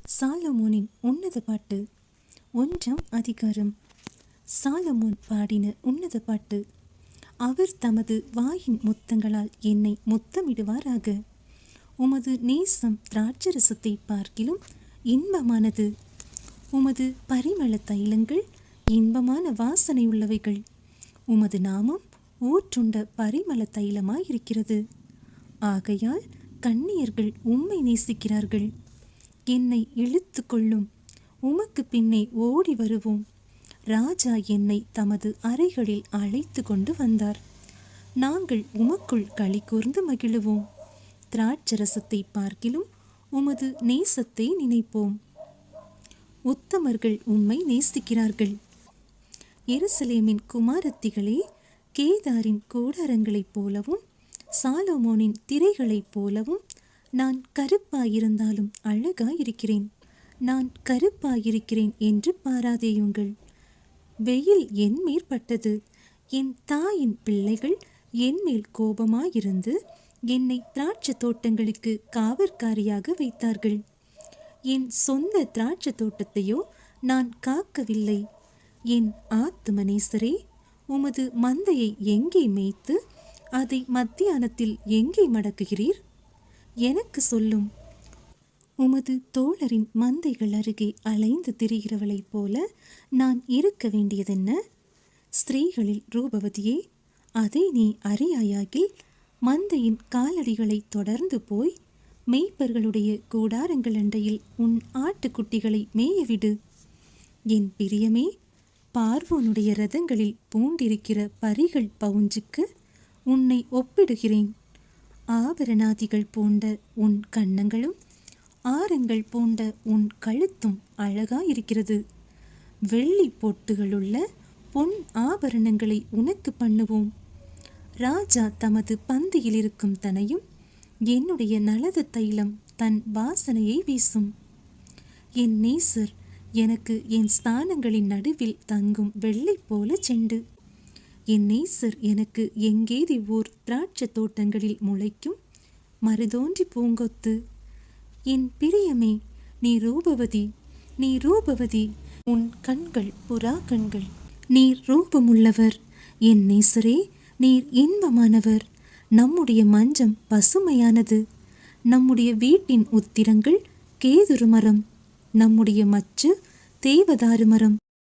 சாலமோனின் உன்னத பாட்டு. 1ஆம் அதிகாரம். சாலமோன் பாடின உன்னத பாட்டு. அவர் தமது வாயின் முத்தங்களால் என்னை முத்தமிடுவாராக. உமது நேசம் திராட்சரசத்தை பார்க்கிலும் இன்பமானது. உமது பரிமள தைலங்கள் இன்பமான வாசனை உள்ளவைகள். உமது நாமம் ஊற்றுண்ட பரிமள தைலமாயிருக்கிறது. ஆகையால் கன்னியர்கள் உம்மை நேசிக்கிறார்கள். என்னை இழுத்து கொள்ளும், உமக்கு பின்னே ஓடி வருவோம். ராஜா என்னை தமது அறைகளில் அழைத்து கொண்டு வந்தார். நாங்கள் உமக்குள் களி கூர்ந்து மகிழுவோம். திராட்சரசத்தை பார்க்கிலும் உமது நேசத்தை நினைப்போம். உத்தமர்கள் உம்மை நேசிக்கிறார்கள். எருசலேமின் குமாரத்திகளே, கேதாரின் கூடாரங்களைப் போலவும் சாலமோனின் திரைகளைப் போலவும் நான் கருப்பாயிருந்தாலும் அழகாயிருக்கிறேன். நான் கருப்பாயிருக்கிறேன் என்று பாராதேயுங்கள். வெயில் என் மேற்பட்டது. என் தாயின் பிள்ளைகள் என்மேல் கோபமாயிருந்து என்னை திராட்சை தோட்டங்களுக்கு காவற்காரியாக வைத்தார்கள். என் சொந்த திராட்சை தோட்டத்தையோ நான் காக்கவில்லை. என் ஆத்துமனேசரே, உமது மந்தையை எங்கே மேய்த்து அதை மத்தியானத்தில் எங்கே மடக்குகிறீர்? எனக்கு சொல்லும். உமது தோழரின் மந்தைகள் அருகே அலைந்து திரிகிறவளைப் போல நான் இருக்க வேண்டியதென்ன? ஸ்திரீகளில் ரூபவதியே, அதை நீ அறியாயாகில் மந்தையின் காலடிகளை தொடர்ந்து போய் மேய்ப்பர்களுடைய கூடாரங்கள் அண்டையில் உன் ஆட்டுக்குட்டிகளை மேயவிடு. என் பிரியமே, பார்வோனுடைய ரதங்களில் பூண்டிருக்கிற பரிகள் பவுஞ்சுக்கு உன்னை ஒப்பிடுகிறேன். ஆபரணாதிகள் போன்ற உன் கன்னங்களும் ஆரங்கள் போன்ற உன் கழுத்தும் அழகாயிருக்கிறது. வெள்ளி பொட்டுகளுள்ள பொன் ஆபரணங்களை உனக்கு பண்ணுவோம். ராஜா தமது பந்தியில் இருக்கும் தனையும் என்னுடைய நலத தைலம் தன் வாசனையை வீசும். என் நேசர் எனக்கு என் ஸ்தானங்களின் நடுவில் தங்கும் வெள்ளை போல செண்டு. என் நேசர் எனக்கு எங்கேதி ஊர் திராட்சை தோட்டங்களில் முளைக்கும் மருதோன்றி பூங்கொத்து. என் பிரியமே, நீ ரூபவதி, நீ ரூபவதி. உன் கண்கள் புறா கண்கள். நீர் ரூபமுள்ளவர். என் நேசரே, நீர் இன்பமானவர். நம்முடைய மஞ்சம் பசுமையானது. நம்முடைய வீட்டின் உத்திரங்கள் கேதுரு மரம். நம்முடைய மச்சு தேவதாரு மரம்.